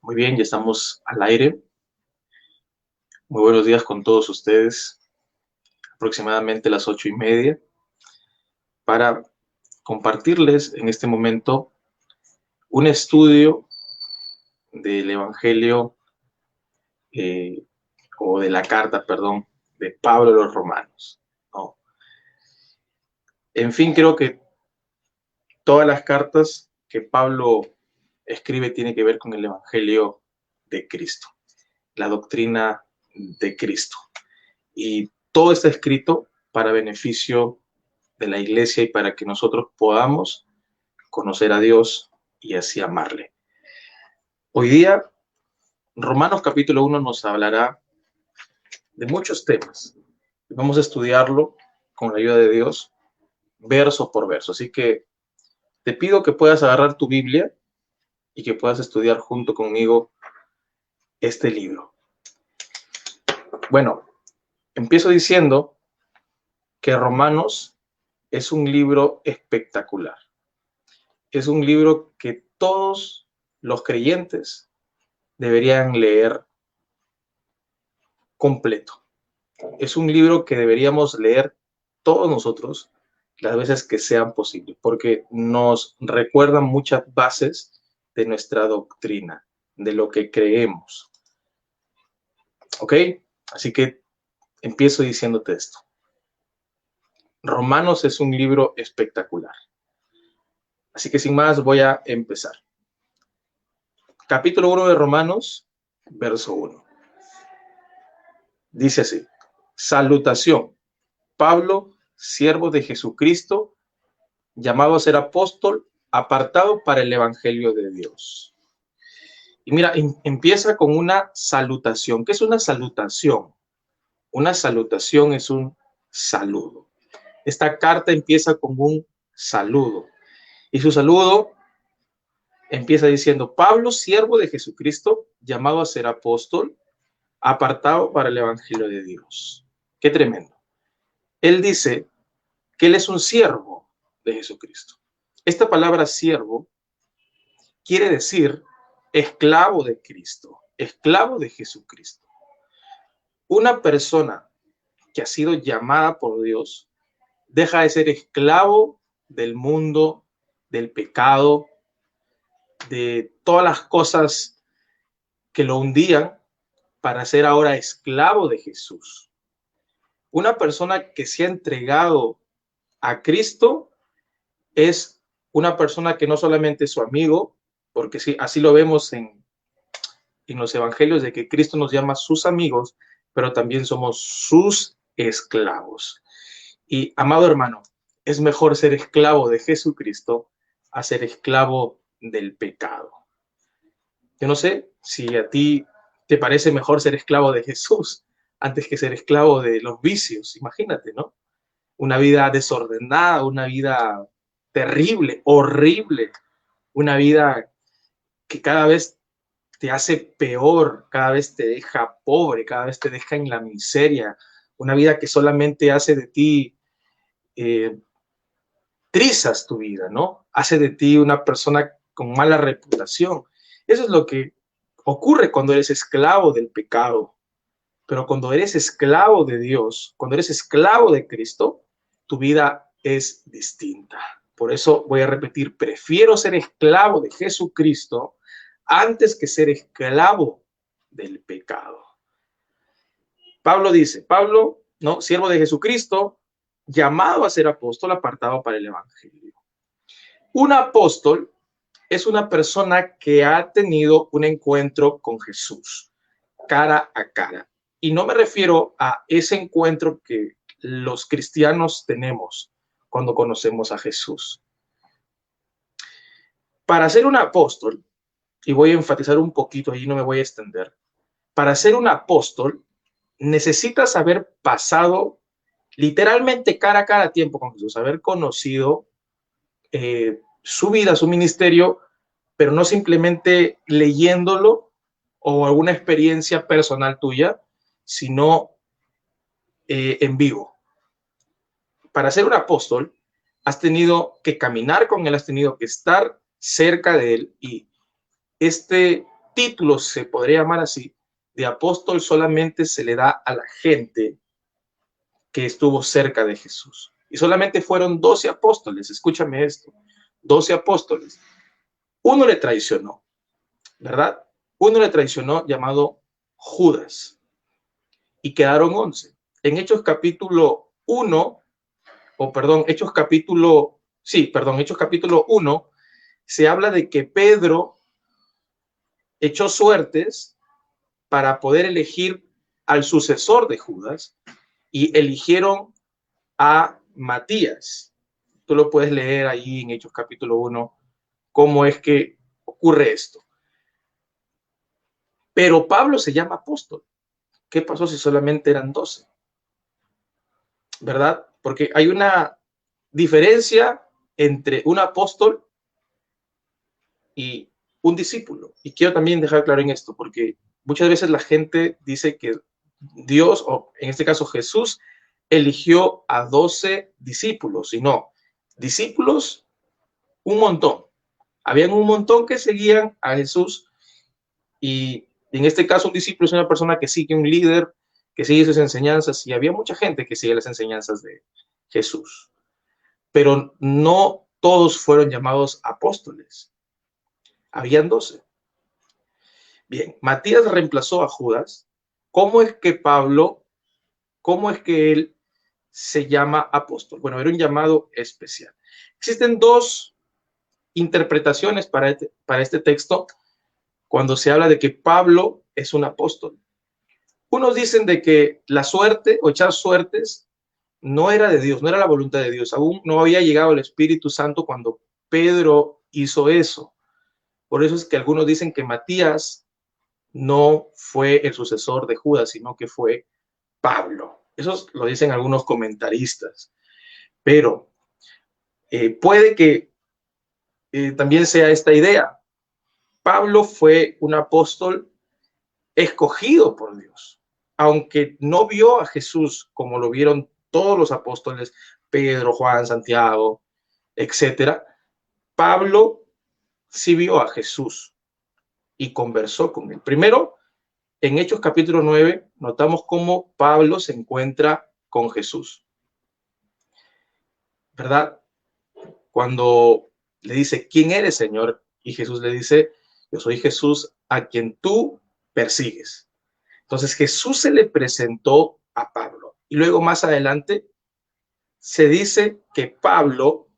Muy bien, ya estamos al aire. Muy buenos días con todos ustedes. Aproximadamente las 8:30 para compartirles en este momento un estudio del Evangelio o de la carta, perdón, de Pablo a los Romanos, ¿no? En fin, creo que todas las cartas que Pablo escribe tienen que ver con el Evangelio de Cristo, la doctrina de Cristo. Y todo está escrito para beneficio de la iglesia y para que nosotros podamos conocer a Dios y así amarle. Hoy día, Romanos capítulo 1 nos hablará de muchos temas. Vamos a estudiarlo con la ayuda de Dios, verso por verso. Así que te pido que puedas agarrar tu Biblia y que puedas estudiar junto conmigo este libro. Bueno, empiezo diciendo que Romanos es un libro espectacular. Es un libro que todos los creyentes deberían leer completo. Es un libro que deberíamos leer todos nosotros las veces que sean posibles, porque nos recuerdan muchas bases de nuestra doctrina, de lo que creemos. ¿Ok? Así que empiezo diciéndote esto. Romanos es un libro espectacular. Así que sin más voy a empezar. Capítulo 1 de Romanos, verso 1. Dice así: salutación. Pablo, siervo de Jesucristo, llamado a ser apóstol, apartado para el evangelio de Dios. Y mira, empieza con una salutación. ¿Qué es una salutación? Una salutación es un saludo. Esta carta empieza con un saludo. Y su saludo empieza diciendo: Pablo, siervo de Jesucristo, llamado a ser apóstol, apartado para el evangelio de Dios. Qué tremendo. Él dice que él es un siervo de Jesucristo. Esta palabra siervo quiere decir esclavo de Cristo, esclavo de Jesucristo. Una persona que ha sido llamada por Dios deja de ser esclavo del mundo, del pecado, de todas las cosas que lo hundían, para ser ahora esclavo de Jesús. Una persona que se ha entregado a Cristo es una persona que no solamente es su amigo, porque sí, así lo vemos en los evangelios, de que Cristo nos llama sus amigos, pero también somos sus esclavos. Y, amado hermano, es mejor ser esclavo de Jesucristo a ser esclavo del pecado. Yo no sé si a ti te parece mejor ser esclavo de Jesús antes que ser esclavo de los vicios. Imagínate, ¿no? Una vida desordenada, una vida terrible, horrible, una vida que cada vez te hace peor, cada vez te deja pobre, cada vez te deja en la miseria, una vida que solamente hace de ti trizas tu vida, ¿no? Hace de ti una persona con mala reputación. Eso es lo que ocurre cuando eres esclavo del pecado. Pero cuando eres esclavo de Dios, cuando eres esclavo de Cristo, tu vida es distinta. Por eso voy a repetir: prefiero ser esclavo de Jesucristo antes que ser esclavo del pecado. Pablo dice, Pablo, ¿no?, siervo de Jesucristo, llamado a ser apóstol, apartado para el evangelio. Un apóstol es una persona que ha tenido un encuentro con Jesús, cara a cara. Y no me refiero a ese encuentro que los cristianos tenemos cuando conocemos a Jesús. Para ser un apóstol, y voy a enfatizar un poquito, ahí no me voy a extender, para ser un apóstol necesitas haber pasado literalmente cara a cara tiempo con Jesús, haber conocido su vida, su ministerio, pero no simplemente leyéndolo o alguna experiencia personal tuya, sino en vivo. Para ser un apóstol, has tenido que caminar con él, has tenido que estar cerca de él, y este título, se podría llamar así, de apóstol, solamente se le da a la gente que estuvo cerca de Jesús. Y solamente fueron 12 apóstoles, escúchame esto, 12 apóstoles. Uno le traicionó, ¿verdad? Uno le traicionó, llamado Judas, y quedaron 11. En Hechos capítulo 1, Hechos capítulo 1, se habla de que Pedro echó suertes para poder elegir al sucesor de Judas, y eligieron a Matías. Tú lo puedes leer ahí en Hechos capítulo 1, cómo es que ocurre esto. Pero Pablo se llama apóstol. ¿Qué pasó si solamente eran 12? ¿Verdad? Porque hay una diferencia entre un apóstol y un discípulo. Y quiero también dejar claro en esto, porque muchas veces la gente dice que Dios, o en este caso Jesús, eligió a 12 discípulos, y no, discípulos, un montón. Habían un montón que seguían a Jesús, y en este caso un discípulo es una persona que sigue un líder, que sigue sus enseñanzas, y había mucha gente que sigue las enseñanzas de Jesús. Pero no todos fueron llamados apóstoles. Habían 12. Bien, Matías reemplazó a Judas. ¿Cómo es que él se llama apóstol? Bueno, era un llamado especial. Existen dos interpretaciones para este texto cuando se habla de que Pablo es un apóstol. Unos dicen de que la suerte o echar suertes no era de Dios, no era la voluntad de Dios. Aún no había llegado el Espíritu Santo cuando Pedro hizo eso. Por eso es que algunos dicen que Matías no fue el sucesor de Judas, sino que fue Pablo. Eso lo dicen algunos comentaristas. Pero puede que también sea esta idea. Pablo fue un apóstol escogido por Dios. Aunque no vio a Jesús como lo vieron todos los apóstoles, Pedro, Juan, Santiago, etcétera, Pablo sí vio a Jesús y conversó con él. Primero, en Hechos capítulo 9, notamos cómo Pablo se encuentra con Jesús, ¿verdad? Cuando le dice, ¿quién eres, Señor? Y Jesús le dice, yo soy Jesús a quien tú persigues. Entonces Jesús se le presentó a Pablo. Y luego más adelante se dice que Pablo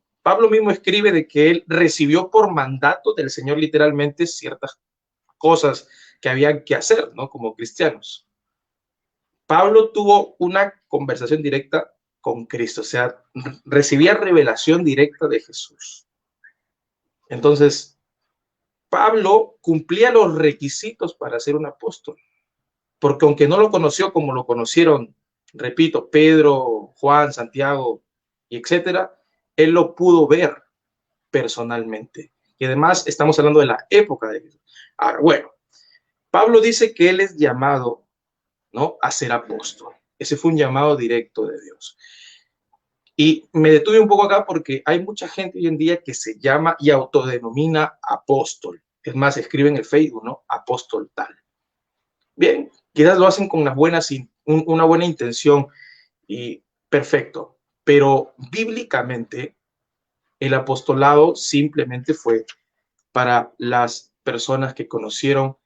mismo escribe de que él recibió por mandato del Señor literalmente ciertas cosas que habían que hacer, ¿no? Como cristianos. Pablo tuvo una conversación directa con Cristo, o sea, recibía revelación directa de Jesús. Entonces, Pablo cumplía los requisitos para ser un apóstol, porque aunque no lo conoció como lo conocieron, repito, Pedro, Juan, Santiago, y etcétera, él lo pudo ver personalmente. Y además estamos hablando de la época de Jesús. Ahora, bueno, Pablo dice que él es llamado, ¿no?, a ser apóstol. Ese fue un llamado directo de Dios. Y me detuve un poco acá porque hay mucha gente hoy en día que se llama y autodenomina apóstol. Es más, escribe en el Facebook, ¿no? Apóstol tal. Bien, quizás lo hacen con una buena intención y perfecto, pero bíblicamente el apostolado simplemente fue para las personas que conocieron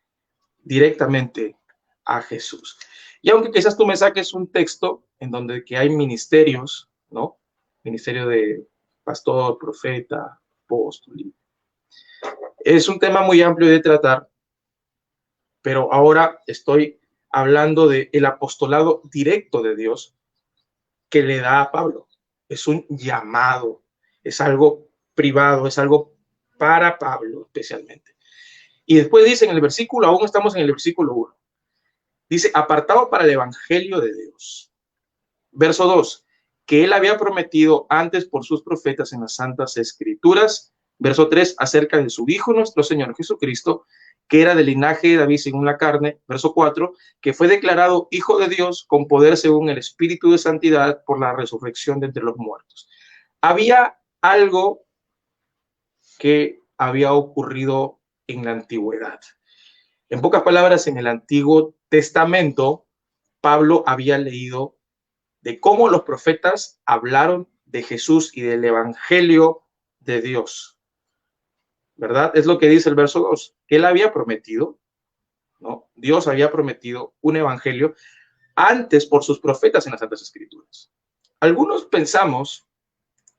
directamente a Jesús. Y aunque quizás tú me saques un texto en donde que hay ministerios, ¿no? Ministerio de pastor, profeta, apóstol. Es un tema muy amplio de tratar, pero ahora estoy hablando del apostolado directo de Dios que le da a Pablo. Es un llamado, es algo privado, es algo para Pablo especialmente. Y después dice en el versículo, aún estamos en el versículo 1, dice, apartado para el evangelio de Dios. Verso 2, que él había prometido antes por sus profetas en las santas escrituras. Verso 3, acerca de su Hijo nuestro Señor Jesucristo, que era del linaje de David según la carne, verso 4, que fue declarado hijo de Dios con poder según el Espíritu de Santidad por la resurrección de entre los muertos. Había algo que había ocurrido en la antigüedad. En pocas palabras, en el Antiguo Testamento, Pablo había leído de cómo los profetas hablaron de Jesús y del Evangelio de Dios, ¿verdad? Es lo que dice el verso 2, que él había prometido, ¿no? Dios había prometido un evangelio antes por sus profetas en las Santas Escrituras. Algunos pensamos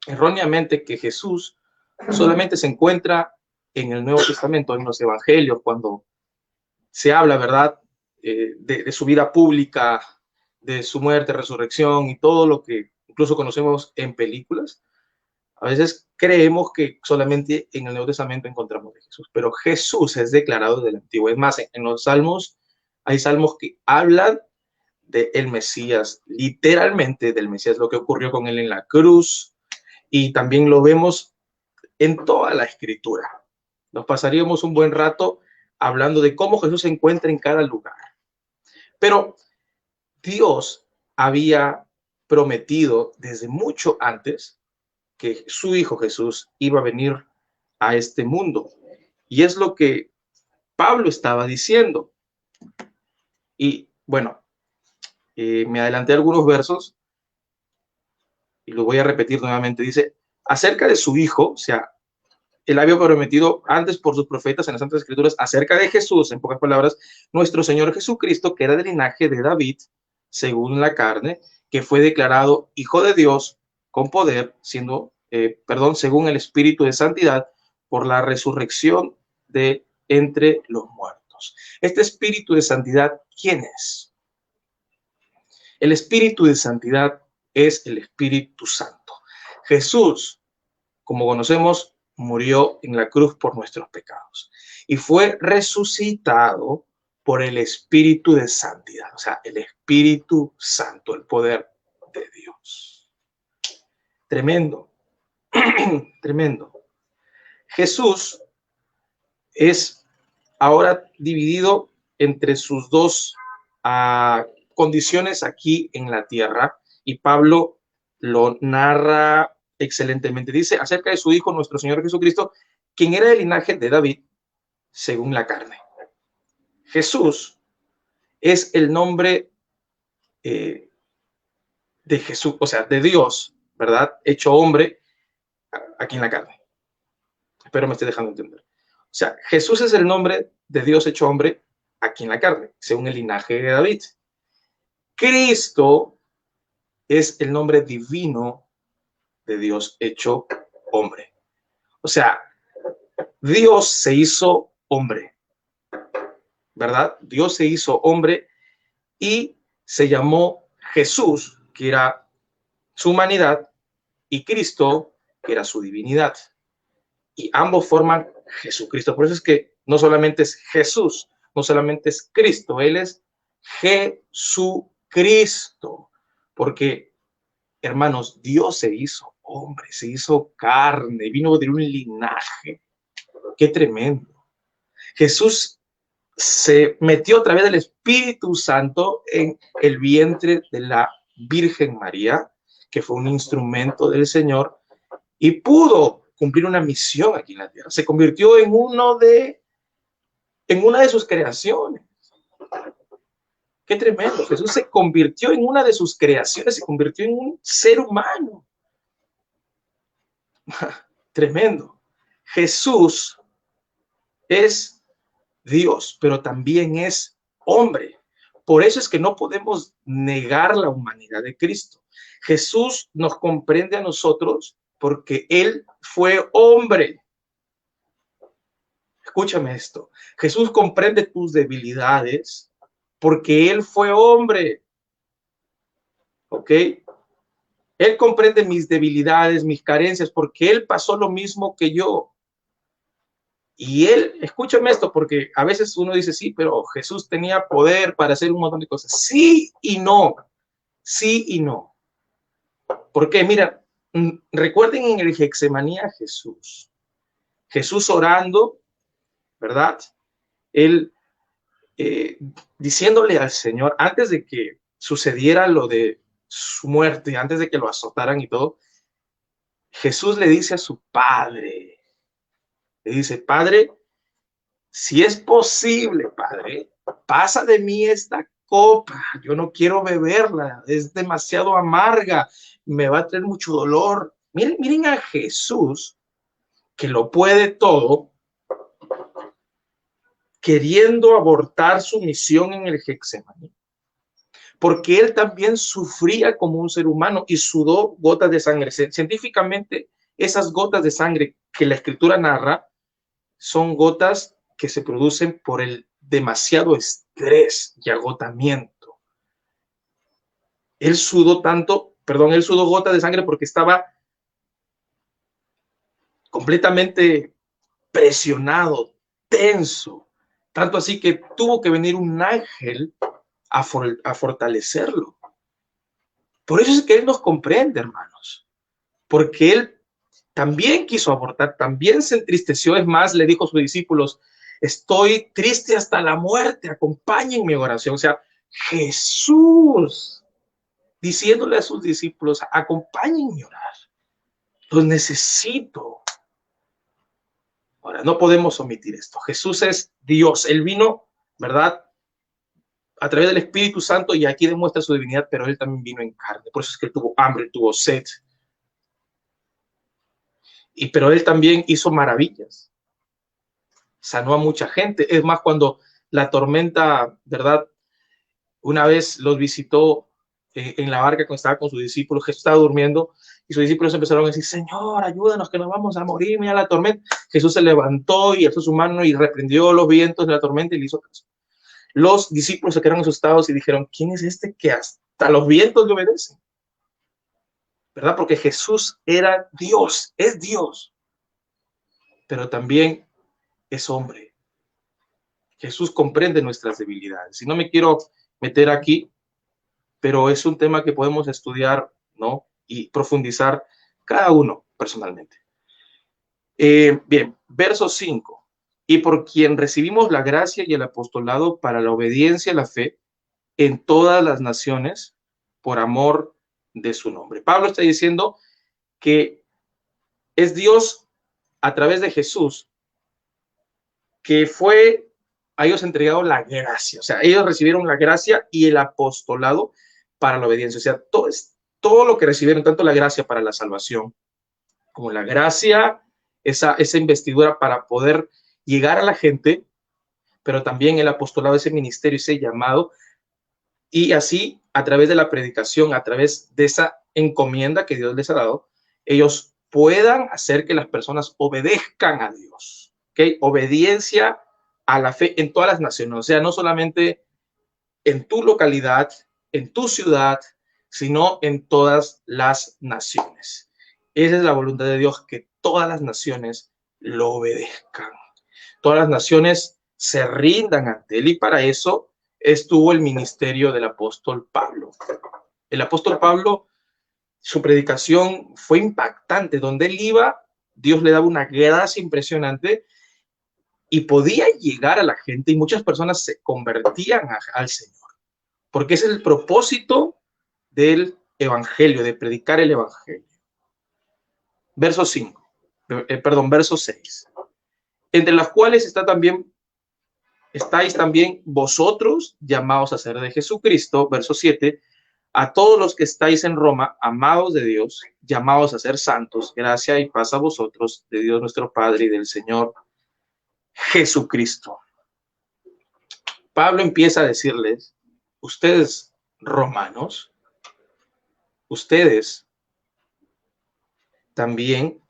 erróneamente que Jesús solamente se encuentra en el Nuevo Testamento, en los evangelios, cuando se habla, ¿verdad?, de su vida pública, de su muerte, resurrección y todo lo que incluso conocemos en películas. A veces creemos que solamente en el Nuevo Testamento encontramos de Jesús, pero Jesús es declarado del Antiguo. Es más, en los Salmos hay salmos que hablan del Mesías, literalmente del Mesías, lo que ocurrió con él en la cruz, y también lo vemos en toda la Escritura. Nos pasaríamos un buen rato hablando de cómo Jesús se encuentra en cada lugar. Pero Dios había prometido desde mucho antes que su Hijo Jesús iba a venir a este mundo. Y es lo que Pablo estaba diciendo. Y bueno, me adelanté algunos versos y lo voy a repetir nuevamente. Dice, acerca de su Hijo, o sea, él había prometido antes por sus profetas en las Santas Escrituras acerca de Jesús, en pocas palabras, nuestro Señor Jesucristo, que era del linaje de David, según la carne, que fue declarado Hijo de Dios con poder, según el Espíritu de Santidad, por la resurrección de entre los muertos. Este Espíritu de Santidad, ¿quién es? El Espíritu de Santidad es el Espíritu Santo. Jesús, como conocemos, murió en la cruz por nuestros pecados y fue resucitado por el Espíritu de Santidad, o sea, el Espíritu Santo, el poder de Dios. Tremendo, tremendo. Jesús es ahora dividido entre sus dos condiciones aquí en la tierra, y Pablo lo narra excelentemente. Dice acerca de su Hijo, nuestro Señor Jesucristo, quien era del linaje de David según la carne. Jesús es el nombre de Jesús, o sea, de Dios, ¿verdad? Hecho hombre aquí en la carne. Espero me esté dejando entender. O sea, Jesús es el nombre de Dios hecho hombre aquí en la carne, según el linaje de David. Cristo es el nombre divino de Dios hecho hombre. O sea, Dios se hizo hombre, ¿verdad? Dios se hizo hombre y se llamó Jesús, que era su humanidad, y Cristo, que era su divinidad. Y ambos forman Jesucristo. Por eso es que no solamente es Jesús, no solamente es Cristo, Él es Jesucristo. Porque, hermanos, Dios se hizo hombre, se hizo carne, vino de un linaje. Qué tremendo. Jesús se metió a través del Espíritu Santo en el vientre de la Virgen María, que fue un instrumento del Señor, y pudo cumplir una misión aquí en la tierra. Se convirtió en una de sus creaciones. Qué tremendo. Jesús se convirtió en una de sus creaciones, se convirtió en un ser humano. Tremendo. Jesús es Dios, pero también es hombre. Por eso es que no podemos negar la humanidad de Cristo. Jesús nos comprende a nosotros porque Él fue hombre. Escúchame esto. Jesús comprende tus debilidades porque Él fue hombre. ¿Ok? Él comprende mis debilidades, mis carencias, porque Él pasó lo mismo que yo. Y Él, escúchame esto, porque a veces uno dice, sí, pero Jesús tenía poder para hacer un montón de cosas. Sí y no. Sí y no. Porque, mira, recuerden en el Getsemaní a Jesús. Jesús orando, ¿verdad? él diciéndole al Señor, antes de que sucediera lo de su muerte, antes de que lo azotaran y todo, Jesús le dice a su padre, le dice, Padre, si es posible, Padre, pasa de mí esta copa, yo no quiero beberla, es demasiado amarga, me va a traer mucho dolor. Miren, miren a Jesús, que lo puede todo, queriendo abortar su misión en el Getsemaní, porque él también sufría como un ser humano y sudó gotas de sangre. Científicamente, esas gotas de sangre que la escritura narra son gotas que se producen por el demasiado estrés y agotamiento. Él sudó él sudó gotas de sangre porque estaba completamente presionado, tenso, tanto así que tuvo que venir un ángel a fortalecerlo. Por eso es que él nos comprende, hermanos, porque él también quiso abortar, también se entristeció. Es más, le dijo a sus discípulos, estoy triste hasta la muerte, acompañen mi oración. O sea, Jesús diciéndole a sus discípulos, acompañen mi orar, los necesito. Ahora, no podemos omitir esto. Jesús es Dios, él vino, ¿verdad?, a través del Espíritu Santo, y aquí demuestra su divinidad, pero él también vino en carne. Por eso es que él tuvo hambre, tuvo sed. Pero él también hizo maravillas. Sanó a mucha gente. Es más, cuando la tormenta, ¿verdad?, una vez los visitó en la barca cuando estaba con sus discípulos, Jesús estaba durmiendo y sus discípulos empezaron a decir, Señor, ayúdanos que nos vamos a morir, mira la tormenta. Jesús se levantó y alzó su mano y reprendió los vientos de la tormenta y le hizo caso. Los discípulos se quedaron asustados y dijeron, ¿quién es este que hasta los vientos le obedecen? ¿Verdad? Porque Jesús era Dios, es Dios, pero también es hombre. Jesús comprende nuestras debilidades. Y no me quiero meter aquí, pero es un tema que podemos estudiar, ¿no?, y profundizar cada uno personalmente. Bien, verso 5. Y por quien recibimos la gracia y el apostolado para la obediencia y la fe en todas las naciones por amor de su nombre. Pablo está diciendo que es Dios a través de Jesús que fue a ellos entregado la gracia. O sea, ellos recibieron la gracia y el apostolado para la obediencia. O sea, todo lo que recibieron, tanto la gracia para la salvación, como la gracia, esa investidura para poder llegar a la gente, pero también el apostolado, ese ministerio, ese llamado, y así, a través de la predicación, a través de esa encomienda que Dios les ha dado, ellos puedan hacer que las personas obedezcan a Dios. ¿Okay? Obediencia a la fe en todas las naciones, o sea, no solamente en tu localidad, en tu ciudad, sino en todas las naciones. Esa es la voluntad de Dios, que todas las naciones lo obedezcan. Todas las naciones se rindan ante él, y para eso estuvo el ministerio del apóstol Pablo. El apóstol Pablo, su predicación fue impactante. Donde él iba, Dios le daba una gracia impresionante y podía llegar a la gente, y muchas personas se convertían al Señor, porque ese es el propósito del evangelio, de predicar el evangelio. Verso 5, verso 6. Entre las cuales estáis también vosotros, llamados a ser de Jesucristo. Verso 7. A todos los que estáis en Roma, amados de Dios, llamados a ser santos, gracia y paz a vosotros, de Dios nuestro Padre y del Señor Jesucristo. Pablo empieza a decirles, ustedes romanos, ustedes también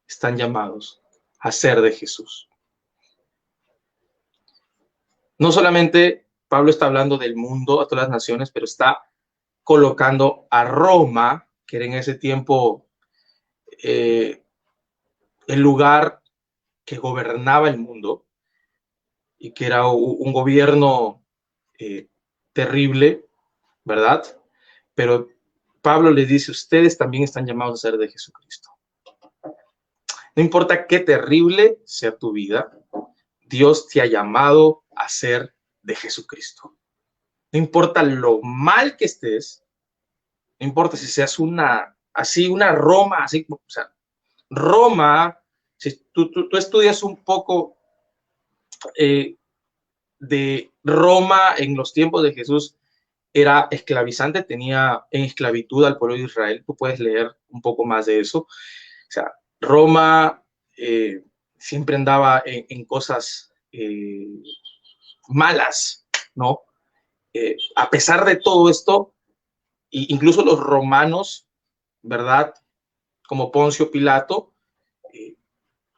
están llamados a ser de Jesús. No solamente Pablo está hablando del mundo, a todas las naciones, pero está colocando a Roma, que era en ese tiempo el lugar que gobernaba el mundo y que era un gobierno terrible, ¿verdad? Pero Pablo les dice, ustedes también están llamados a ser de Jesucristo. No importa qué terrible sea tu vida, Dios te ha llamado a ser de Jesucristo. No importa lo mal que estés, no importa si seas una Roma, así, o sea, Roma, si tú estudias un poco de Roma en los tiempos de Jesús, era esclavizante, tenía en esclavitud al pueblo de Israel. Tú puedes leer un poco más de eso. O sea, Roma siempre andaba en cosas malas, ¿no? A pesar de todo esto, incluso los romanos, ¿verdad? Como Poncio Pilato,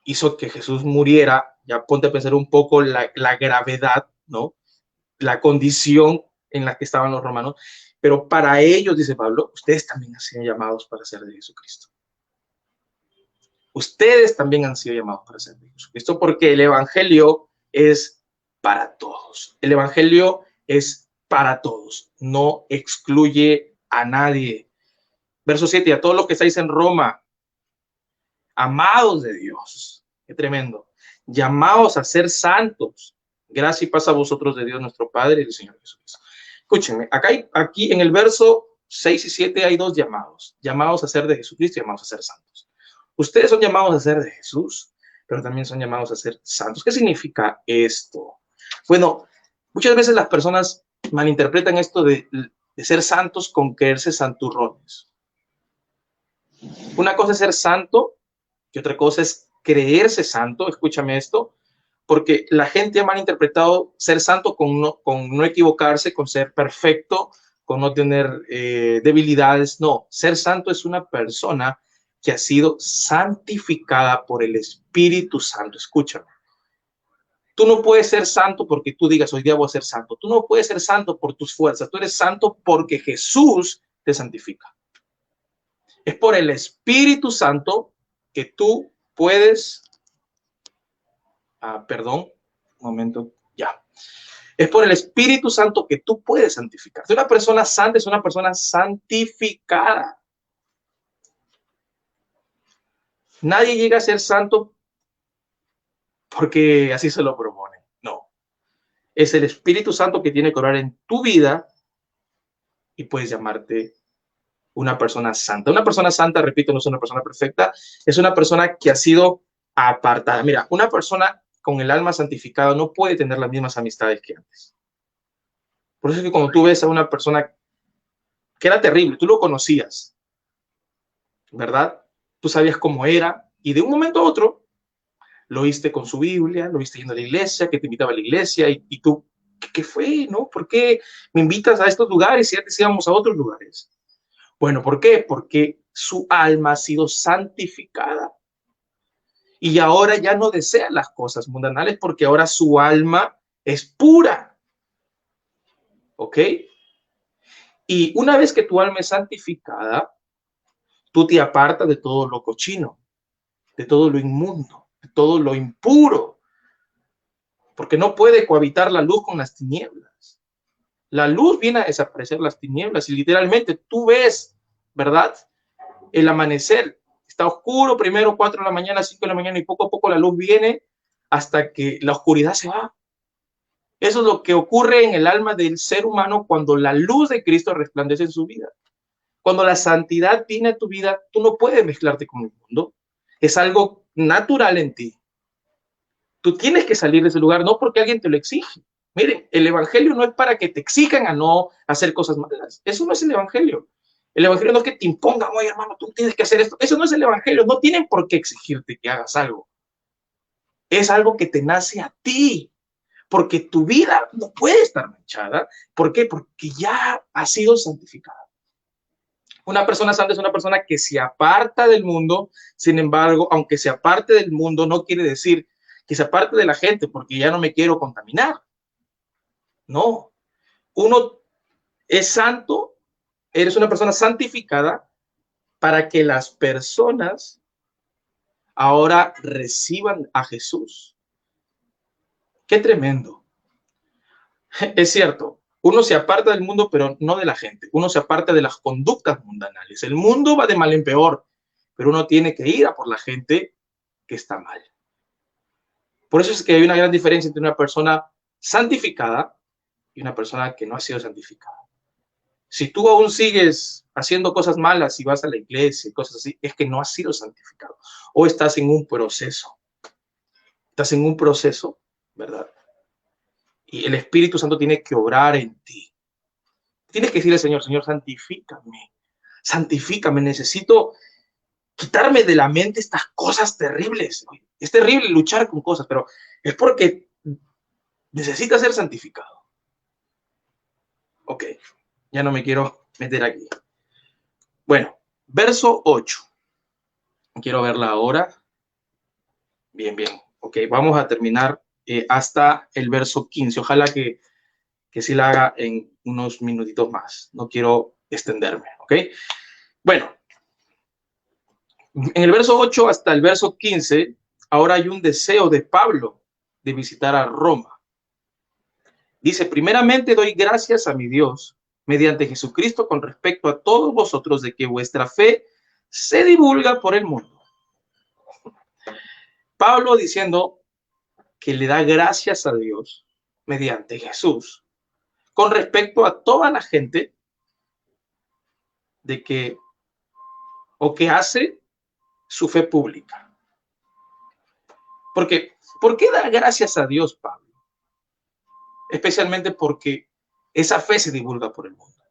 hizo que Jesús muriera. Ya ponte a pensar un poco la gravedad, ¿no? La condición en la que estaban los romanos. Pero para ellos, dice Pablo, ustedes también han sido llamados para ser de Jesucristo. Ustedes también han sido llamados para ser de Jesucristo, porque el evangelio es para todos. El evangelio es para todos, no excluye a nadie. Verso 7, a todos los que estáis en Roma, amados de Dios, qué tremendo, llamados a ser santos. Gracia y paz a vosotros de Dios nuestro Padre y del Señor Jesucristo. Escúchenme, aquí en el verso 6 y 7 hay dos llamados. Llamados a ser de Jesucristo y llamados a ser santos. Ustedes son llamados a ser de Jesús, pero también son llamados a ser santos. ¿Qué significa esto? Bueno, muchas veces las personas malinterpretan esto de ser santos con creerse santurrones. Una cosa es ser santo y otra cosa es creerse santo. Escúchame esto, porque la gente ha malinterpretado ser santo con no equivocarse, con ser perfecto, con no tener debilidades. No, ser santo es una persona que ha sido santificada por el Espíritu Santo. Escúchame. Tú no puedes ser santo porque tú digas, hoy día voy a ser santo. Tú no puedes ser santo por tus fuerzas. Tú eres santo porque Jesús te santifica. Es por el Espíritu Santo que tú puedes... perdón, un momento, ya. Es por el Espíritu Santo que tú puedes santificar. Una persona santa es una persona santificada. Nadie llega a ser santo porque así se lo propone. No. Es el Espíritu Santo que tiene que orar en tu vida y puedes llamarte una persona santa. Una persona santa, repito, no es una persona perfecta, es una persona que ha sido apartada. Mira, una persona con el alma santificada no puede tener las mismas amistades que antes. Por eso es que cuando tú ves a una persona que era terrible, tú lo conocías, ¿verdad? Tú sabías cómo era y de un momento a otro lo viste con su Biblia, lo viste yendo a la iglesia, que te invitaba a la iglesia y tú, ¿qué fue? ¿No? ¿Por qué me invitas a estos lugares y antes íbamos a otros lugares? Bueno, ¿por qué? Porque su alma ha sido santificada y ahora ya no desea las cosas mundanales porque ahora su alma es pura. ¿Ok? Y una vez que tu alma es santificada, tú te apartas de todo lo cochino, de todo lo inmundo, de todo lo impuro, porque no puede cohabitar la luz con las tinieblas. La luz viene a desaparecer las tinieblas y literalmente tú ves, ¿verdad? El amanecer está oscuro, primero 4 de la mañana, 5 de la mañana y poco a poco la luz viene hasta que la oscuridad se va. Eso es lo que ocurre en el alma del ser humano cuando la luz de Cristo resplandece en su vida. Cuando la santidad viene a tu vida, tú no puedes mezclarte con el mundo. Es algo natural en ti. Tú tienes que salir de ese lugar, no porque alguien te lo exige. Miren, el evangelio no es para que te exijan a no hacer cosas malas. Eso no es el evangelio. El evangelio no es que te impongan, oye hermano, tú tienes que hacer esto. Eso no es el evangelio. No tienen por qué exigirte que hagas algo. Es algo que te nace a ti. Porque tu vida no puede estar manchada. ¿Por qué? Porque ya ha sido santificada. Una persona santa es una persona que se aparta del mundo. Sin embargo, aunque se aparte del mundo, no quiere decir que se aparte de la gente porque ya no me quiero contaminar. No. Uno es santo, eres una persona santificada para que las personas ahora reciban a Jesús. Qué tremendo. Es cierto, uno se aparta del mundo, pero no de la gente. Uno se aparta de las conductas mundanales. El mundo va de mal en peor, pero uno tiene que ir a por la gente que está mal. Por eso es que hay una gran diferencia entre una persona santificada y una persona que no ha sido santificada. Si tú aún sigues haciendo cosas malas y vas a la iglesia y cosas así, es que no has sido santificado. O estás en un proceso. Estás en un proceso, ¿verdad? Y el Espíritu Santo tiene que obrar en ti. Tienes que decirle al Señor, Señor, santifícame. Santifícame, necesito quitarme de la mente estas cosas terribles. Es terrible luchar con cosas, pero es porque necesitas ser santificado. Ok, ya no me quiero meter aquí. Bueno, verso 8. Quiero verla ahora. Bien, bien. Ok, vamos a terminar hasta el verso 15. Ojalá que sí la haga en unos minutitos más. No quiero extenderme, ¿ok? Bueno, en el verso 8 hasta el verso 15, ahora hay un deseo de Pablo de visitar a Roma. Dice, primeramente doy gracias a mi Dios mediante Jesucristo con respecto a todos vosotros de que vuestra fe se divulga por el mundo. Pablo diciendo que le da gracias a Dios mediante Jesús con respecto a toda la gente de que o que hace su fe pública. Porque, ¿por qué da gracias a Dios, Pablo? Especialmente porque esa fe se divulga por el mundo.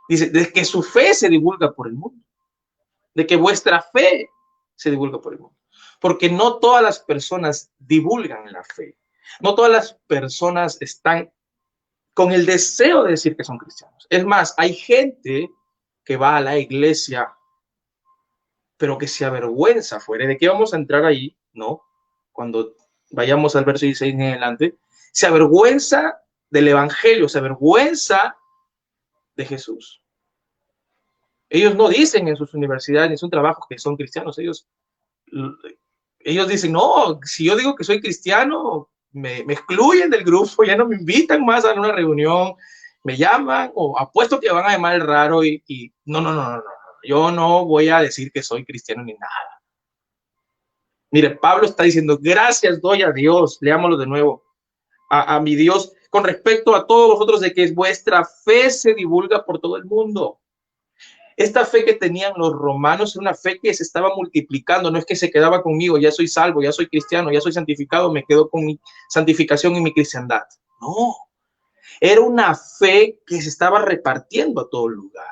Dice, de que su fe se divulga por el mundo. De que vuestra fe se divulga por el mundo. Porque no todas las personas divulgan la fe. No todas las personas están con el deseo de decir que son cristianos. Es más, hay gente que va a la iglesia, pero que se avergüenza fuera. ¿De qué vamos a entrar ahí? ¿No? Cuando vayamos al verso 16 en adelante, se avergüenza del evangelio, se avergüenza de Jesús. Ellos no dicen en sus universidades ni en sus trabajos que son cristianos. Ellos dicen, no, si yo digo que soy cristiano, me excluyen del grupo, ya no me invitan más a una reunión, me llaman o apuesto que van a llamar el raro y no, yo no voy a decir que soy cristiano ni nada. Mire, Pablo está diciendo, gracias doy a Dios, leámoslo de nuevo, a mi Dios, con respecto a todos vosotros de que vuestra fe se divulga por todo el mundo. Esta fe que tenían los romanos era una fe que se estaba multiplicando, no es que se quedaba conmigo, ya soy salvo, ya soy cristiano, ya soy santificado, me quedo con mi santificación y mi cristiandad. No, era una fe que se estaba repartiendo a todo lugar.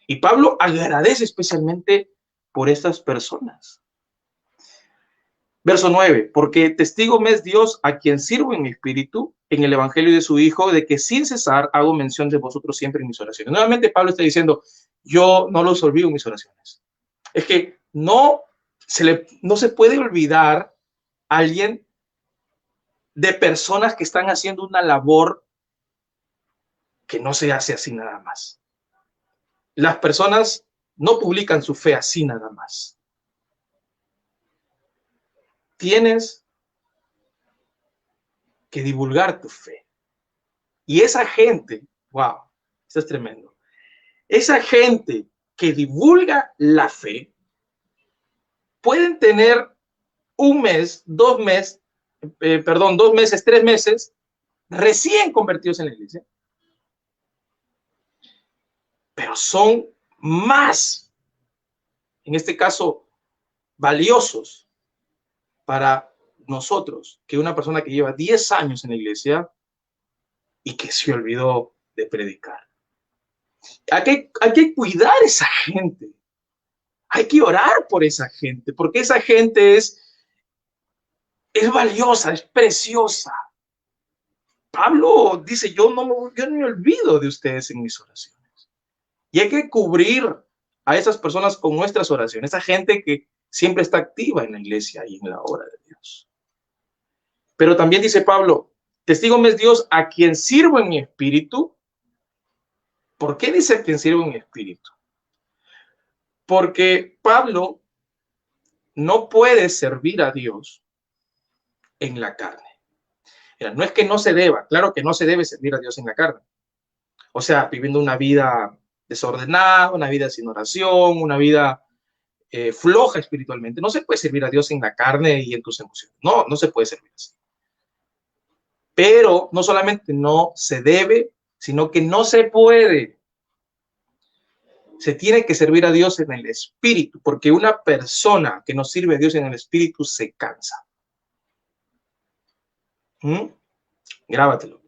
Y Pablo agradece especialmente por estas personas. Verso 9, porque testigo me es Dios a quien sirvo en mi espíritu, en el evangelio de su Hijo, de que sin cesar hago mención de vosotros siempre en mis oraciones. Nuevamente Pablo está diciendo, yo no los olvido en mis oraciones. Es que no se puede olvidar a alguien de personas que están haciendo una labor que no se hace así nada más. Las personas no publican su fe así nada más. Tienes que divulgar tu fe. Y esa gente, wow, eso es tremendo. Esa gente que divulga la fe pueden tener un mes, 2 meses, 3 meses recién convertidos en la iglesia, pero son más, en este caso, valiosos para nosotros que una persona que lleva 10 años en la iglesia y que se olvidó de predicar. Hay que cuidar a esa gente. Hay que orar por esa gente, porque esa gente es valiosa, es preciosa. Pablo dice, yo no me olvido de ustedes en mis oraciones. Y hay que cubrir a esas personas con nuestras oraciones, esa gente que siempre está activa en la iglesia y en la obra de Dios. Pero también dice Pablo, testigo me es Dios a quien sirvo en mi espíritu. ¿Por qué dice a quien sirvo en mi espíritu? Porque Pablo no puede servir a Dios en la carne. No es que no se deba, claro que no se debe servir a Dios en la carne. O sea, viviendo una vida desordenada, una vida sin oración, una vida floja espiritualmente, no se puede servir a Dios en la carne y en tus emociones. No, no se puede servir así. Pero no solamente no se debe, sino que no se puede. Se tiene que servir a Dios en el espíritu, porque una persona que no sirve a Dios en el espíritu se cansa. Grábatelo.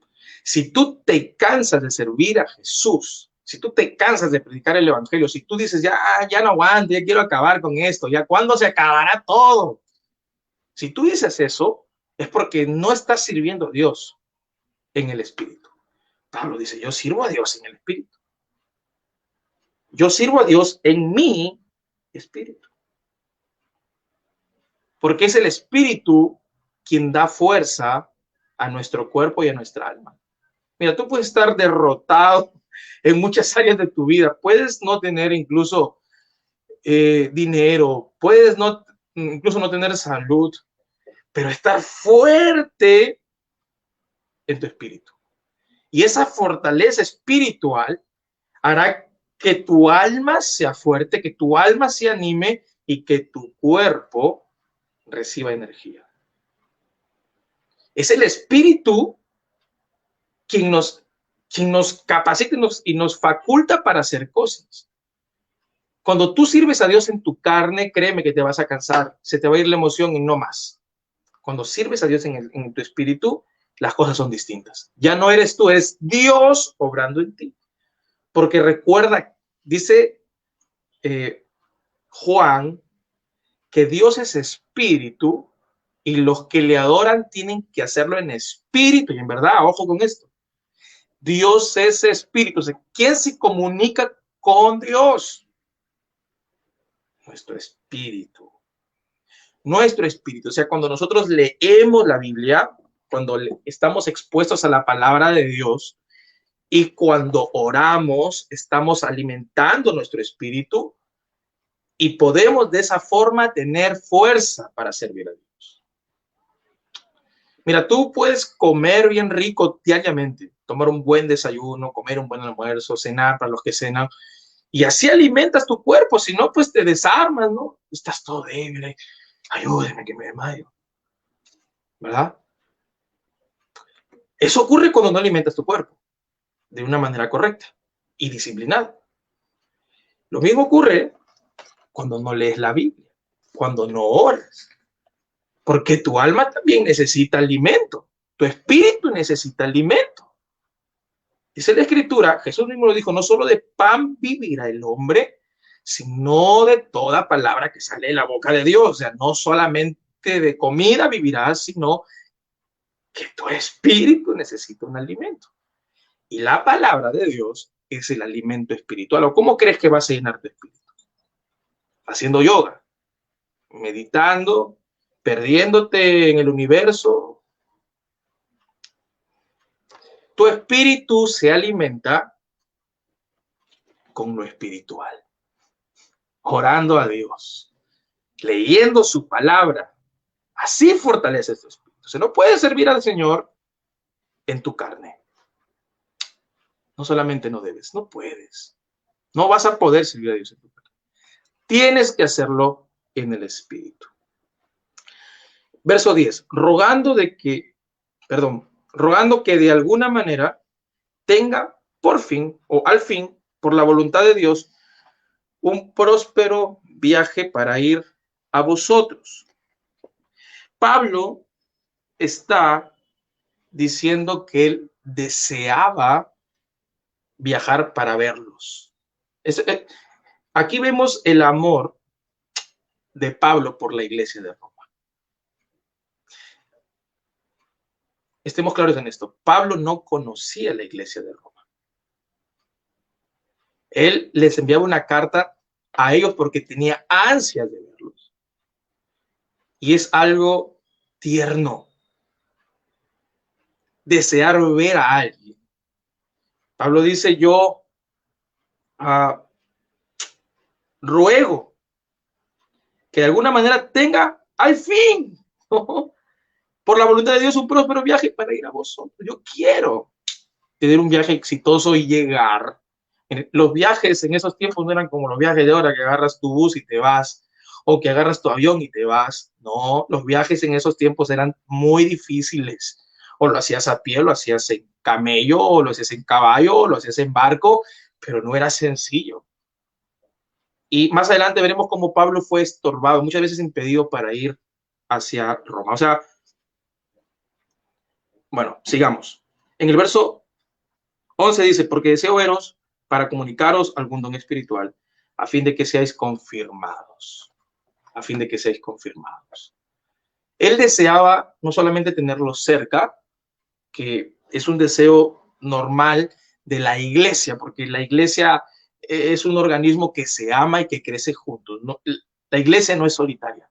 Si tú te cansas de servir a Jesús, si tú te cansas de predicar el evangelio, si tú dices, ya no aguanto, ya quiero acabar con esto, ya cuándo se acabará todo. Si tú dices eso, es porque no estás sirviendo a Dios en el espíritu. Pablo dice, yo sirvo a Dios en el espíritu. Yo sirvo a Dios en mi espíritu. Porque es el espíritu quien da fuerza a nuestro cuerpo y a nuestra alma. Mira, tú puedes estar derrotado en muchas áreas de tu vida. Puedes no tener incluso dinero, puedes incluso no tener salud, pero estar fuerte en tu espíritu. Y esa fortaleza espiritual hará que tu alma sea fuerte, que tu alma se anime y que tu cuerpo reciba energía. Es el espíritu quien nos capacita y nos faculta para hacer cosas. Cuando tú sirves a Dios en tu carne, créeme que te vas a cansar, se te va a ir la emoción y no más. Cuando sirves a Dios en tu espíritu, las cosas son distintas. Ya no eres tú, es Dios obrando en ti. Porque recuerda, dice Juan, que Dios es espíritu y los que le adoran tienen que hacerlo en espíritu y en verdad. Ojo con esto. Dios es espíritu. O sea, ¿quién se comunica con Dios? Nuestro espíritu. Nuestro espíritu. O sea, cuando nosotros leemos la Biblia, cuando estamos expuestos a la palabra de Dios y cuando oramos, estamos alimentando nuestro espíritu y podemos de esa forma tener fuerza para servir a Dios. Mira, tú puedes comer bien rico diariamente, tomar un buen desayuno, comer un buen almuerzo, cenar para los que cenan, y así alimentas tu cuerpo. Si no, pues te desarmas, ¿no? Estás todo débil, ayúdeme que me desmayo, ¿verdad? Eso ocurre cuando no alimentas tu cuerpo de una manera correcta y disciplinada. Lo mismo ocurre cuando no lees la Biblia, cuando no oras, porque tu alma también necesita alimento, tu espíritu necesita alimento. Dice la Escritura, Jesús mismo lo dijo, no solo de pan vivirá el hombre, sino de toda palabra que sale de la boca de Dios. O sea, no solamente de comida vivirás, sino que tu espíritu necesita un alimento. Y la palabra de Dios es el alimento espiritual. ¿O cómo crees que vas a llenar tu espíritu? Haciendo yoga, meditando, perdiéndote en el universo. Tu espíritu se alimenta con lo espiritual, orando a Dios, leyendo su palabra. Así fortaleces tu espíritu. O sea, no puedes servir al Señor en tu carne. No solamente no debes, no puedes. No vas a poder servir a Dios en tu carne. Tienes que hacerlo en el espíritu. Verso 10. Rogando que de alguna manera tenga por fin o al fin, por la voluntad de Dios, un próspero viaje para ir a vosotros. Pablo está diciendo que él deseaba viajar para verlos. Aquí vemos el amor de Pablo por la iglesia de Roma. Estemos claros en esto. Pablo no conocía la iglesia de Roma. Él les enviaba una carta a ellos porque tenía ansias de verlos. Y es algo tierno desear ver a alguien. Pablo dice, yo ruego que de alguna manera tenga al fin, por la voluntad de Dios, un próspero viaje para ir a vosotros. Yo quiero tener un viaje exitoso y llegar. Los viajes en esos tiempos no eran como los viajes de ahora, que agarras tu bus y te vas. o que agarras tu avión y te vas. No, los viajes en esos tiempos eran muy difíciles. O lo hacías a pie, o lo hacías en camello, o lo hacías en caballo, o lo hacías en barco, pero no era sencillo. Y más adelante veremos cómo Pablo fue estorbado, muchas veces impedido para ir hacia Roma. O sea, bueno, sigamos. En el verso 11 dice, porque deseo veros para comunicaros algún don espiritual, a fin de que seáis confirmados, a fin de que seáis confirmados. Él deseaba no solamente tenerlos cerca, que es un deseo normal de la iglesia, porque la iglesia es un organismo que se ama y que crece juntos. No, la iglesia no es solitaria.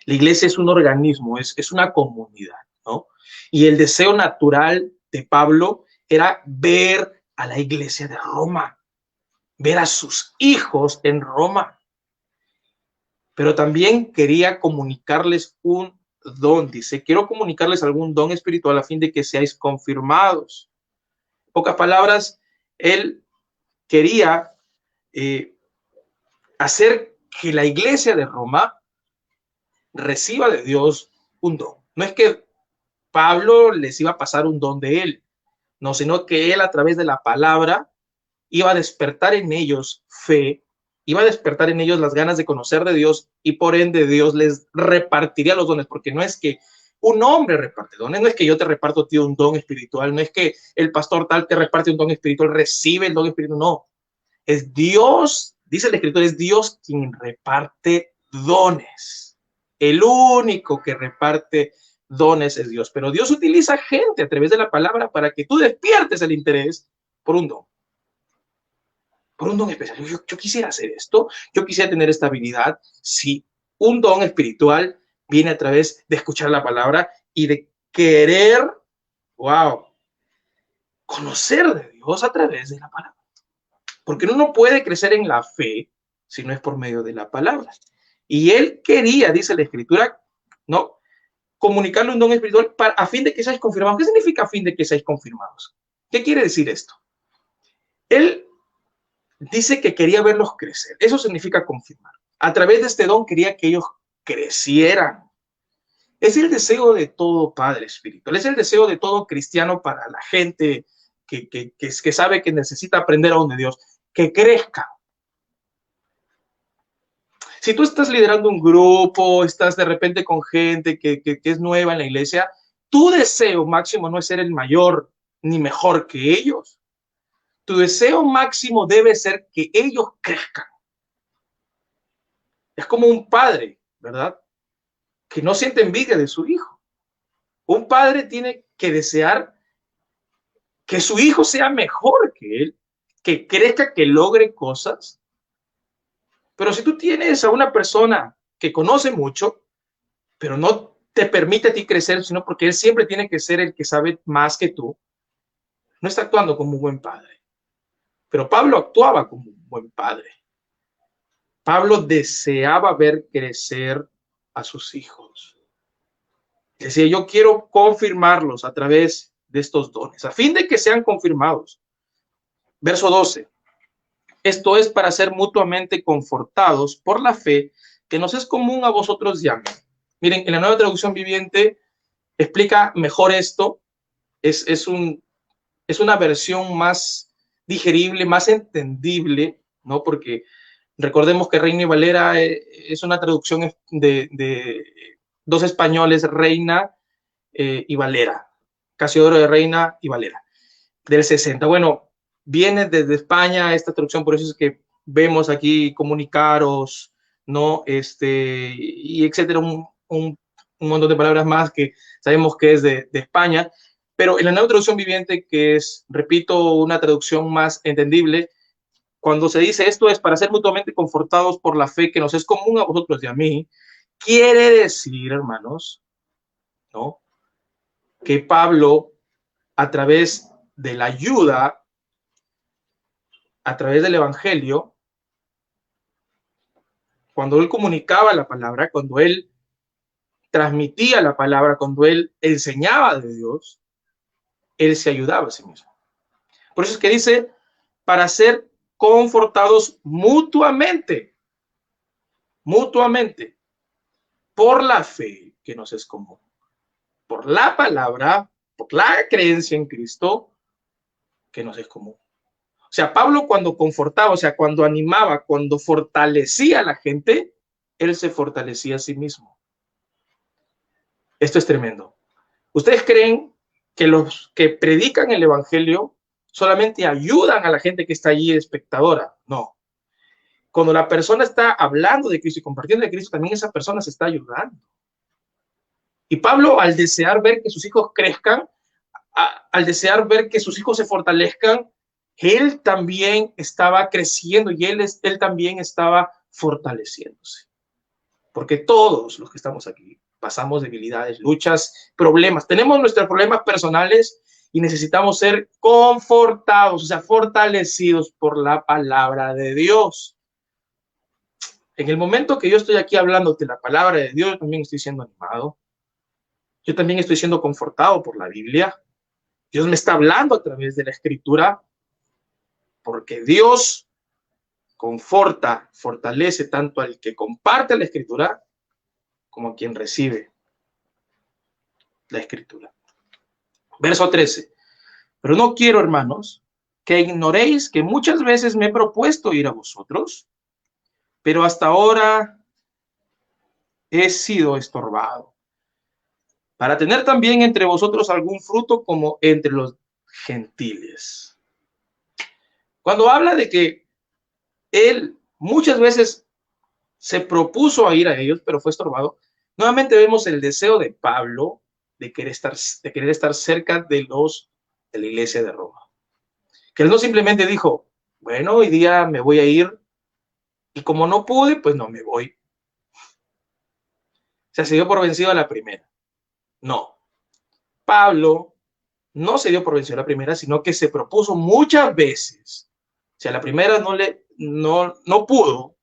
La iglesia es un organismo, es una comunidad, ¿no? Y el deseo natural de Pablo era ver a la iglesia de Roma, ver a sus hijos en Roma. Pero también quería comunicarles un don. Dice, quiero comunicarles algún don espiritual a fin de que seáis confirmados. En pocas palabras, él quería hacer que la iglesia de Roma reciba de Dios un don. No es que Pablo les iba a pasar un don de él, no, sino que él a través de la palabra iba a despertar en ellos fe, iba a despertar en ellos las ganas de conocer de Dios y por ende Dios les repartiría los dones, porque no es que un hombre reparte dones, no es que yo te reparto tío un don espiritual, no es que el pastor tal te reparte un don espiritual, recibe el don espiritual, no, es Dios, dice el escritor, es Dios quien reparte dones, el único que reparte dones es Dios, pero Dios utiliza gente a través de la palabra para que tú despiertes el interés por un don. Por un don especial. Yo quisiera hacer esto, yo quisiera tener esta habilidad. Si un don espiritual viene a través de escuchar la palabra y de querer, wow, conocer de Dios a través de la palabra. Porque uno no puede crecer en la fe si no es por medio de la palabra. Y él quería, dice la escritura, ¿no? Comunicarle un don espiritual a fin de que seáis confirmados. ¿Qué significa a fin de que seáis confirmados? ¿Qué quiere decir esto? Él dice que quería verlos crecer. Eso significa confirmar. A través de este don quería que ellos crecieran. Es el deseo de todo padre espiritual. Es el deseo de todo cristiano para la gente que sabe que necesita aprender aún de Dios. Que crezca. Si tú estás liderando un grupo, estás de repente con gente que es nueva en la iglesia, tu deseo máximo no es ser el mayor ni mejor que ellos. Tu deseo máximo debe ser que ellos crezcan. Es como un padre, ¿verdad? Que no siente envidia de su hijo. Un padre tiene que desear que su hijo sea mejor que él, que crezca, que logre cosas. Pero si tú tienes a una persona que conoce mucho, pero no te permite a ti crecer, sino porque él siempre tiene que ser el que sabe más que tú, no está actuando como un buen padre. Pero Pablo actuaba como un buen padre. Pablo deseaba ver crecer a sus hijos. Decía, yo quiero confirmarlos a través de estos dones, a fin de que sean confirmados. Verso 12. Esto es para ser mutuamente confortados por la fe que nos es común a vosotros y a mí. Miren, en la Nueva Traducción Viviente explica mejor esto. Es una versión más digerible, más entendible, ¿no? Porque recordemos que Reina y Valera es una traducción de dos españoles, Reina y Valera, Casiodoro de Reina y Valera, del 60. Bueno, viene desde España esta traducción, por eso es que vemos aquí comunicaros, ¿no? Y etcétera, un montón de palabras más que sabemos que es de España, pero en la nueva traducción viviente, que es, repito, una traducción más entendible, cuando se dice esto es para ser mutuamente confortados por la fe que nos es común a vosotros y a mí, quiere decir, hermanos, ¿no? Que Pablo, a través de la ayuda, a través del evangelio, cuando él comunicaba la palabra, cuando él transmitía la palabra, cuando él enseñaba de Dios, él se ayudaba a sí mismo. Por eso es que dice, para ser confortados mutuamente. mutuamente por la fe que nos es común, por la palabra, por la creencia en Cristo que nos es común. O sea, Pablo cuando confortaba, o sea, cuando animaba, cuando fortalecía a la gente, él se fortalecía a sí mismo. Esto es tremendo. ¿Ustedes creen que los que predican el evangelio solamente ayudan a la gente que está allí espectadora? No. Cuando la persona está hablando de Cristo y compartiendo de Cristo, también esa persona se está ayudando. Y Pablo, al desear ver que sus hijos crezcan, al desear ver que sus hijos se fortalezcan, él también estaba creciendo y él también estaba fortaleciéndose. Porque todos los que estamos aquí pasamos debilidades, luchas, problemas. Tenemos nuestros problemas personales y necesitamos ser confortados, o sea, fortalecidos por la palabra de Dios. En el momento que yo estoy aquí hablando de la palabra de Dios, yo también estoy siendo animado. Yo también estoy siendo confortado por la Biblia. Dios me está hablando a través de la Escritura, porque Dios conforta, fortalece tanto al que comparte la Escritura como a quien recibe la Escritura. Verso 13. Pero no quiero, hermanos, que ignoréis que muchas veces me he propuesto ir a vosotros, pero hasta ahora he sido estorbado, para tener también entre vosotros algún fruto como entre los gentiles. Cuando habla de que él muchas veces se propuso a ir a ellos, pero fue estorbado, nuevamente vemos el deseo de Pablo de querer estar cerca de la iglesia de Roma. Que él no simplemente dijo, bueno, hoy día me voy a ir y como no pude, pues no me voy. Se dio por vencido a la primera. No. Pablo no se dio por vencido a la primera, sino que se propuso muchas veces. O sea, la primera no pudo.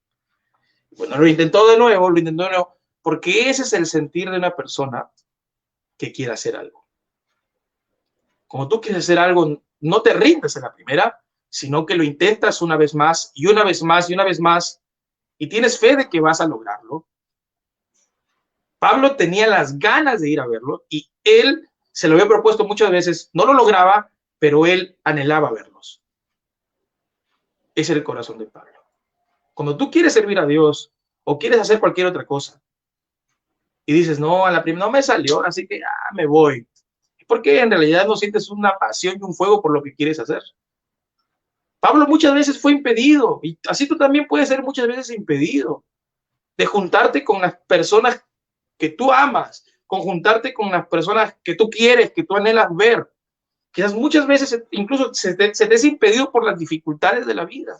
Bueno, lo intentó de nuevo, porque ese es el sentir de una persona que quiere hacer algo. Como tú quieres hacer algo, no te rindes en la primera, sino que lo intentas una vez más y una vez más y una vez más, y tienes fe de que vas a lograrlo. Pablo tenía las ganas de ir a verlo y él se lo había propuesto muchas veces, no lo lograba, pero él anhelaba verlos. Ese es el corazón de Pablo. Cuando tú quieres servir a Dios o quieres hacer cualquier otra cosa y dices, no, a la primera no me salió, así que me voy. Porque en realidad no sientes una pasión y un fuego por lo que quieres hacer. Pablo muchas veces fue impedido, y así tú también puedes ser muchas veces impedido de juntarte con las personas que tú amas, con juntarte con las personas que tú quieres, que tú anhelas ver. Quizás muchas veces incluso se te es impedido por las dificultades de la vida.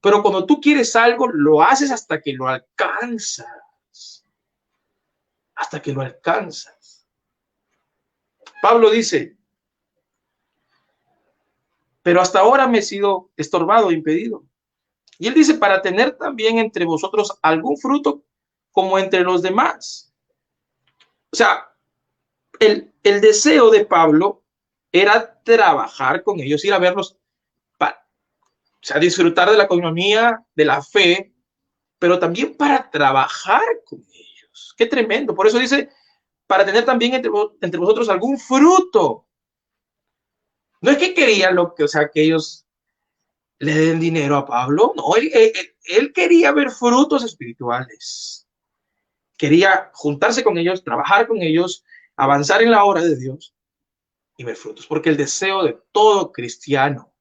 Pero cuando tú quieres algo, lo haces hasta que lo alcanzas. Hasta que lo alcanzas. Pablo dice, pero hasta ahora me he sido estorbado, impedido. Y él dice, para tener también entre vosotros algún fruto como entre los demás. O sea, el deseo de Pablo era trabajar con ellos, ir a verlos, o sea, disfrutar de la coinonía, de la fe, pero también para trabajar con ellos. Qué tremendo. Por eso dice, para tener también entre vosotros algún fruto. No es que quería que ellos le den dinero a Pablo, no, él quería ver frutos espirituales. Quería juntarse con ellos, trabajar con ellos, avanzar en la obra de Dios y ver frutos, porque el deseo de todo cristiano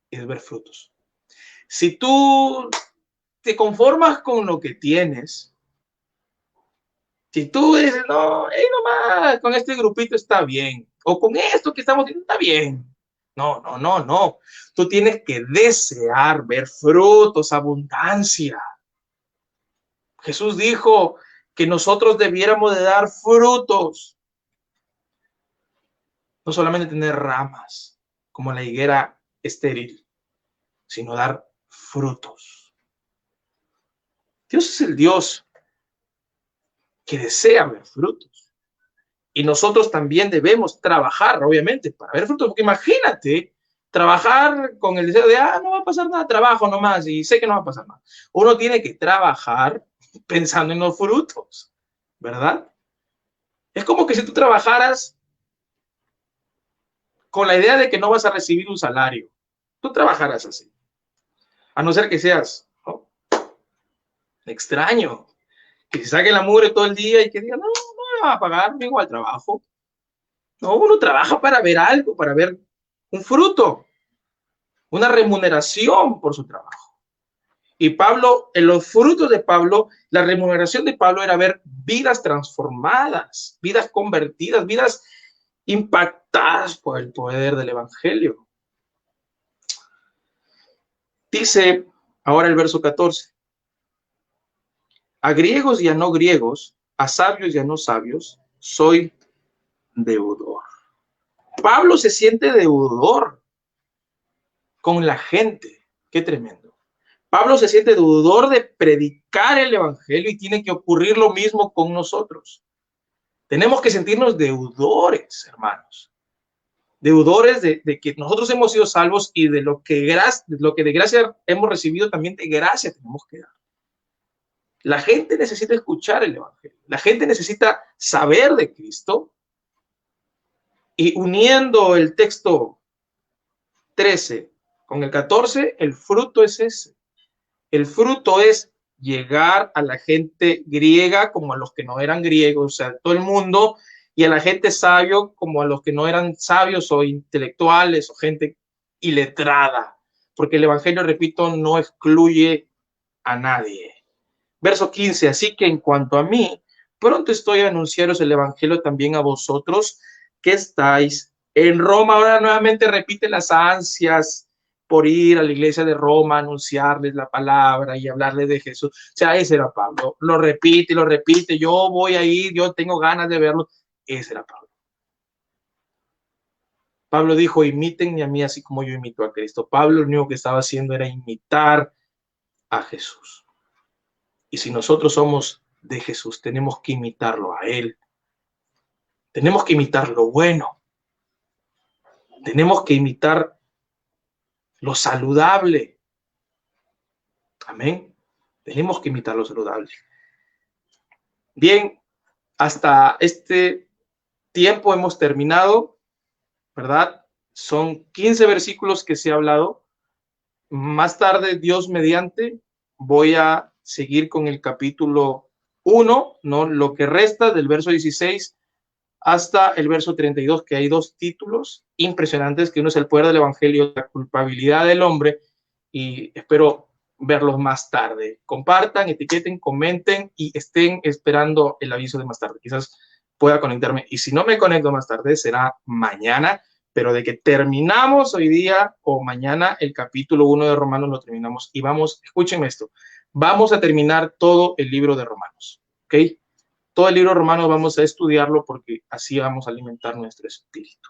es ver frutos. Si tú te conformas con lo que tienes, si tú dices, no, nomás, con este grupito está bien, o con esto que estamos haciendo está bien. No. Tú tienes que desear ver frutos, abundancia. Jesús dijo que nosotros debiéramos de dar frutos. No solamente tener ramas, como la higuera estéril, sino dar frutos. Dios es el Dios que desea ver frutos. Y nosotros también debemos trabajar, obviamente, para ver frutos. Porque imagínate, trabajar con el deseo de, no va a pasar nada, trabajo nomás, y sé que no va a pasar nada. Uno tiene que trabajar pensando en los frutos, ¿verdad? Es como que si tú trabajaras con la idea de que no vas a recibir un salario, tú trabajarás así, a no ser que seas, ¿no?, extraño, que se saque la mugre todo el día y que diga, no, no me va a pagar, vengo al trabajo. No, uno trabaja para ver algo, para ver un fruto, una remuneración por su trabajo. Y Pablo, en los frutos de Pablo, la remuneración de Pablo era ver vidas transformadas, vidas convertidas, vidas impactadas por el poder del evangelio. Dice ahora el verso 14, a griegos y a no griegos, a sabios y a no sabios, soy deudor. Pablo se siente deudor con la gente. Qué tremendo. Pablo se siente deudor de predicar el evangelio y tiene que ocurrir lo mismo con nosotros. Tenemos que sentirnos deudores, hermanos. Deudores de que nosotros hemos sido salvos y de lo que de gracia hemos recibido, también de gracia tenemos que dar. La gente necesita escuchar el evangelio. La gente necesita saber de Cristo. Y uniendo el texto 13 con el 14, el fruto es ese. El fruto es llegar a la gente griega como a los que no eran griegos, o sea, todo el mundo, y a la gente sabio como a los que no eran sabios o intelectuales o gente iletrada, porque el evangelio, repito, no excluye a nadie. Verso 15, así que en cuanto a mí, pronto estoy a anunciaros el evangelio también a vosotros que estáis en Roma. Ahora nuevamente repite las ansias por ir a la iglesia de Roma, anunciarles la palabra y hablarles de Jesús. O sea, ese era Pablo. Lo repite. Yo voy a ir, yo tengo ganas de verlo. Ese era Pablo. Pablo dijo, imítenme a mí así como yo imito a Cristo. Pablo lo único que estaba haciendo era imitar a Jesús. Y si nosotros somos de Jesús, tenemos que imitarlo a Él. Tenemos que imitar lo bueno. Tenemos que imitar lo saludable. Amén. Tenemos que imitar lo saludable. Bien, hasta este tiempo hemos terminado, ¿verdad? Son 15 versículos que se ha hablado. Más tarde, Dios mediante, voy a seguir con el capítulo 1, ¿no? Lo que resta del verso 16 hasta el verso 32, que hay dos títulos impresionantes, que uno es el poder del evangelio, la culpabilidad del hombre, y espero verlos más tarde. Compartan, etiqueten, comenten y estén esperando el aviso de más tarde. Quizás pueda conectarme, y si no me conecto más tarde será mañana, pero de que terminamos hoy día o mañana el capítulo 1 de Romanos lo terminamos y vamos, escúchenme esto, vamos a terminar todo el libro de Romanos, ¿ok? Todo el libro romano vamos a estudiarlo porque así vamos a alimentar nuestro espíritu.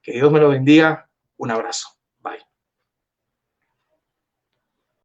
Que Dios me lo bendiga. Un abrazo.